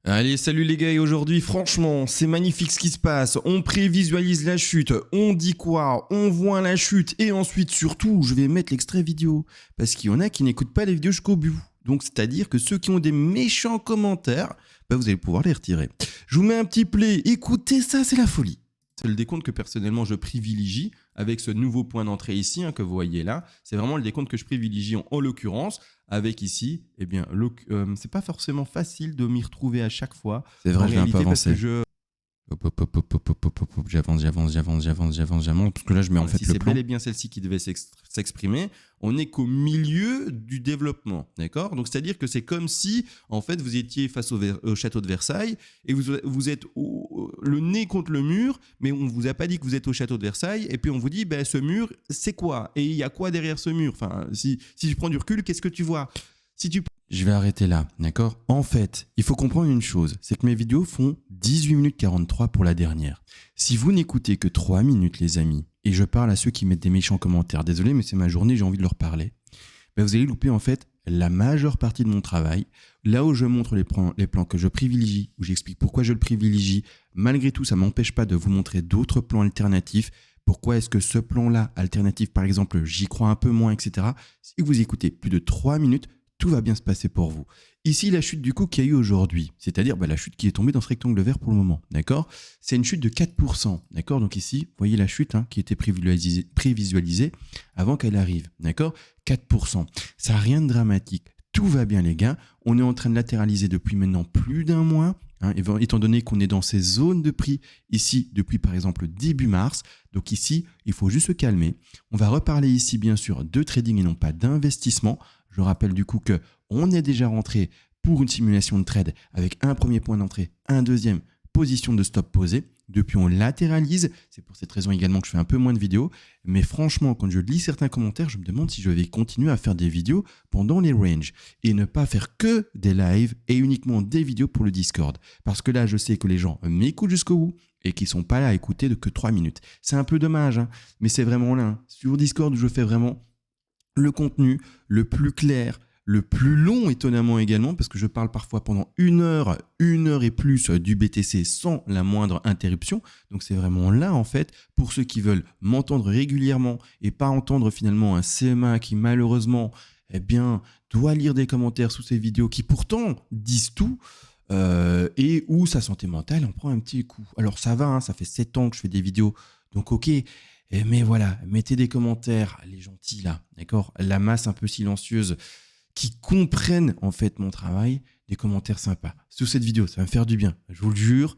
Allez, salut les gars, et aujourd'hui, franchement, c'est magnifique ce qui se passe. On prévisualise la chute, on dit quoi, on voit la chute, et ensuite, surtout, je vais mettre l'extrait vidéo. Parce qu'il y en a qui n'écoutent pas les vidéos jusqu'au bout. Donc, c'est-à-dire que ceux qui ont des méchants commentaires, vous allez pouvoir les retirer. Je vous mets un petit play, écoutez ça, c'est la folie. C'est le décompte que personnellement je privilégie avec ce nouveau point d'entrée ici que vous voyez là. C'est vraiment le décompte que je privilégie en l'occurrence avec ici. Eh bien, c'est pas forcément facile de m'y retrouver à chaque fois. C'est vrai, je vais un peu avancer. J'avance, parce que là je mets en fait si le c'est plan. bel et bien celle-ci qui devait s'exprimer, on n'est qu'au milieu du développement, d'accord? Donc c'est-à-dire que c'est comme si en fait vous étiez face au château de Versailles et vous êtes le nez contre le mur, mais on vous a pas dit que vous êtes au château de Versailles et puis on vous dit ce mur c'est quoi et il y a quoi derrière ce mur? Enfin si tu prends du recul, qu'est-ce que tu vois? Je vais arrêter là, d'accord? En fait, il faut comprendre une chose, c'est que mes vidéos font 18 minutes 43 pour la dernière. Si vous n'écoutez que 3 minutes les amis, et je parle à ceux qui mettent des méchants commentaires, désolé mais c'est ma journée, j'ai envie de leur parler, vous allez louper en fait la majeure partie de mon travail, là où je montre les plans que je privilégie, où j'explique pourquoi je le privilégie. Malgré tout, ça ne m'empêche pas de vous montrer d'autres plans alternatifs. Pourquoi est-ce que ce plan-là, alternatif par exemple, j'y crois un peu moins, etc. Si vous écoutez plus de 3 minutes, tout va bien se passer pour vous. Ici, la chute du coup qu'il y a eu aujourd'hui, c'est-à-dire la chute qui est tombée dans ce rectangle vert pour le moment, d'accord? C'est une chute de 4%, d'accord? Donc ici, vous voyez la chute qui était prévisualisée avant qu'elle arrive, d'accord? 4%. Ça n'a rien de dramatique. Tout va bien les gars. On est en train de latéraliser depuis maintenant plus d'un mois, étant donné qu'on est dans ces zones de prix ici depuis par exemple début mars. Donc ici, il faut juste se calmer. On va reparler ici bien sûr de trading et non pas d'investissement. Je rappelle du coup qu'on est déjà rentré pour une simulation de trade avec un premier point d'entrée, un deuxième, position de stop posée. Depuis, on latéralise. C'est pour cette raison également que je fais un peu moins de vidéos. Mais franchement, quand je lis certains commentaires, je me demande si je vais continuer à faire des vidéos pendant les ranges et ne pas faire que des lives et uniquement des vidéos pour le Discord. Parce que là, je sais que les gens m'écoutent jusqu'au bout et qui ne sont pas là à écouter que 3 minutes. C'est un peu dommage, mais c'est vraiment là. Sur Discord, où je fais vraiment le contenu le plus clair, le plus long étonnamment également, parce que je parle parfois pendant une heure et plus du BTC sans la moindre interruption. Donc c'est vraiment là en fait, pour ceux qui veulent m'entendre régulièrement et pas entendre finalement un CMA qui malheureusement doit lire des commentaires sous ces vidéos qui pourtant disent tout, et où sa santé mentale en prend un petit coup. Alors ça va, ça fait 7 ans que je fais des vidéos, donc ok. Mais voilà, mettez des commentaires, les gentils là, d'accord? La masse un peu silencieuse qui comprennent en fait mon travail, des commentaires sympas. Sous cette vidéo, ça va me faire du bien, je vous le jure.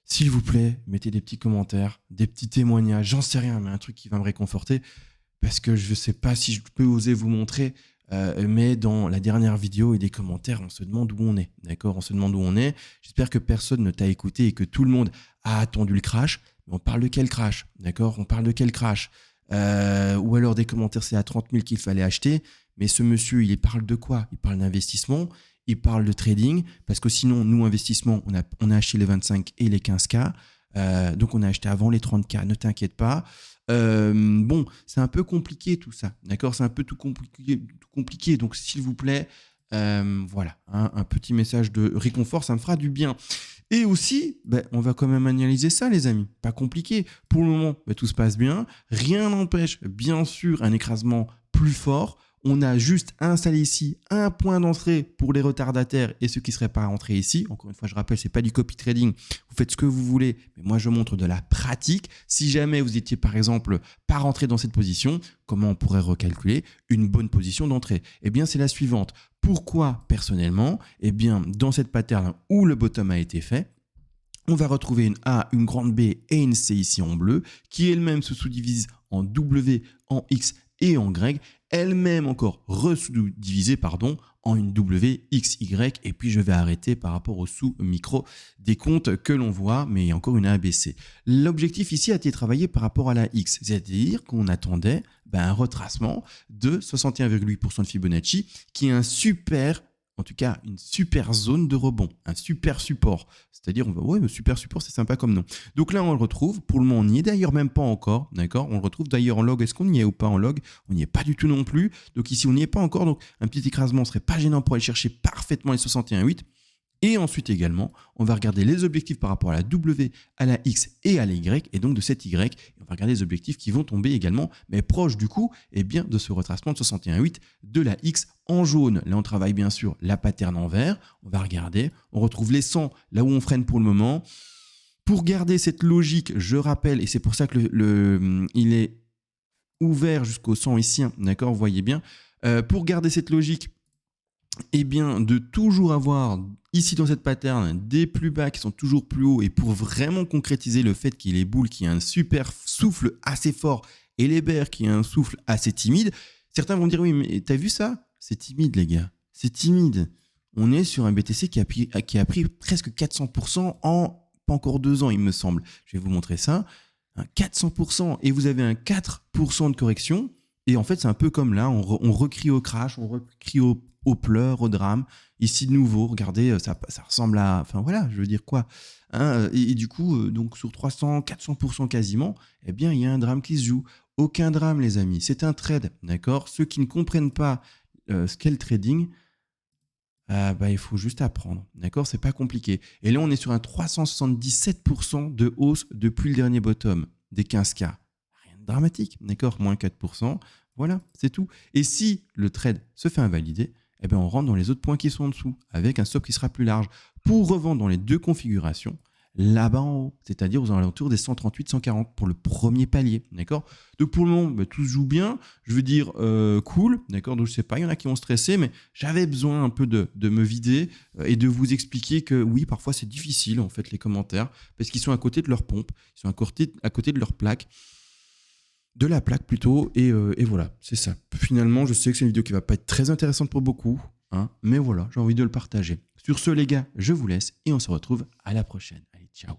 S'il vous plaît, mettez des petits commentaires, des petits témoignages, j'en sais rien, mais un truc qui va me réconforter, parce que je ne sais pas si je peux oser vous montrer, mais dans la dernière vidéo et des commentaires, on se demande où on est, d'accord? On se demande où on est. J'espère que personne ne t'a écouté et que tout le monde a attendu le crash. Mais on parle de quel crash, d'accord? On parle de quel crash? Ou alors des commentaires, c'est à 30 000 qu'il fallait acheter. Mais ce monsieur, il parle de quoi? Il parle d'investissement, il parle de trading, parce que sinon, nous, investissement, on a acheté les 25 et les 15K. Donc, on a acheté avant les 30K, ne t'inquiète pas. Bon, c'est un peu compliqué tout ça, d'accord? C'est un peu tout compliqué. Donc, s'il vous plaît, voilà, un petit message de réconfort, ça me fera du bien. Et aussi, on va quand même analyser ça, les amis. Pas compliqué. Pour le moment, tout se passe bien. Rien n'empêche, bien sûr, un écrasement plus fort. On a juste installé ici un point d'entrée pour les retardataires et ceux qui ne seraient pas rentrés ici. Encore une fois, je rappelle, ce n'est pas du copy trading. Vous faites ce que vous voulez, mais moi, je montre de la pratique. Si jamais vous étiez, par exemple, pas rentré dans cette position, comment on pourrait recalculer une bonne position d'entrée? Eh bien, c'est la suivante. Pourquoi, personnellement? Eh bien, dans cette pattern où le bottom a été fait, on va retrouver une A, une grande B et une C ici en bleu, qui elle-même se sous-divise en W, en X et en Y, elle-même encore re-sous-divisée en une W, X, Y, et puis je vais arrêter par rapport au sous-micro des comptes que l'on voit, mais il y a encore une ABC. L'objectif ici a été travaillé par rapport à la X, c'est-à-dire qu'on attendait un retracement de 61,8% de Fibonacci, qui est en tout cas une super zone de rebond, un super support. C'est-à-dire, le super support, c'est sympa comme nom. Donc là, on le retrouve. Pour le moment, on n'y est d'ailleurs même pas encore. D'accord? On le retrouve d'ailleurs en log. Est-ce qu'on y est ou pas en log? On n'y est pas du tout non plus. Donc ici, on n'y est pas encore. Donc un petit écrasement ne serait pas gênant pour aller chercher parfaitement les 61,8. Et ensuite également, on va regarder les objectifs par rapport à la W, à la X et à la Y, et donc de cette Y, on va regarder les objectifs qui vont tomber également, mais proches du coup, et bien de ce retracement de 61,8 de la X en jaune. Là, on travaille bien sûr la pattern en vert, on va regarder, on retrouve les 100 là où on freine pour le moment. Pour garder cette logique, je rappelle, et c'est pour ça que il est ouvert jusqu'au 100 ici, hein, d'accord, vous voyez bien, pour garder cette logique, eh bien, de toujours avoir ici dans cette pattern des plus bas qui sont toujours plus hauts, et pour vraiment concrétiser le fait qu'il y ait les boules qui a un super souffle assez fort et les bears qui a un souffle assez timide, certains vont dire oui mais t'as vu ça? C'est timide les gars, c'est timide. On est sur un BTC qui a pris presque 400% en pas encore 2 ans il me semble. Je vais vous montrer ça. 400% et vous avez un 4% de correction et en fait c'est un peu comme là, on recrie au crash, on recrie au pleurs, au drame. Ici de nouveau, regardez, ça ressemble à... Enfin voilà, je veux dire quoi hein, et du coup, donc sur 300, 400% quasiment, eh bien il y a un drame qui se joue. Aucun drame les amis, c'est un trade, d'accord? Ceux qui ne comprennent pas ce qu'est le trading, il faut juste apprendre, d'accord? C'est pas compliqué. Et là, on est sur un 377% de hausse depuis le dernier bottom des 15K. Rien de dramatique, d'accord? Moins 4%, voilà, c'est tout. Et si le trade se fait invalider, eh bien, on rentre dans les autres points qui sont en dessous, avec un stop qui sera plus large, pour revendre dans les deux configurations, là-bas en haut, c'est-à-dire aux alentours des 138-140 pour le premier palier, d'accord? Donc pour le moment, tout se joue bien, je veux dire cool, d'accord? Donc je sais pas, il y en a qui ont stressé, mais j'avais besoin un peu de me vider et de vous expliquer que oui, parfois c'est difficile en fait les commentaires, parce qu'ils sont à côté de leur pompe, ils sont à côté de leur plaque, de la plaque plutôt, et voilà, c'est ça. Finalement, je sais que c'est une vidéo qui va pas être très intéressante pour beaucoup, hein, mais voilà, j'ai envie de le partager. Sur ce les gars, je vous laisse et on se retrouve à la prochaine. Allez, ciao.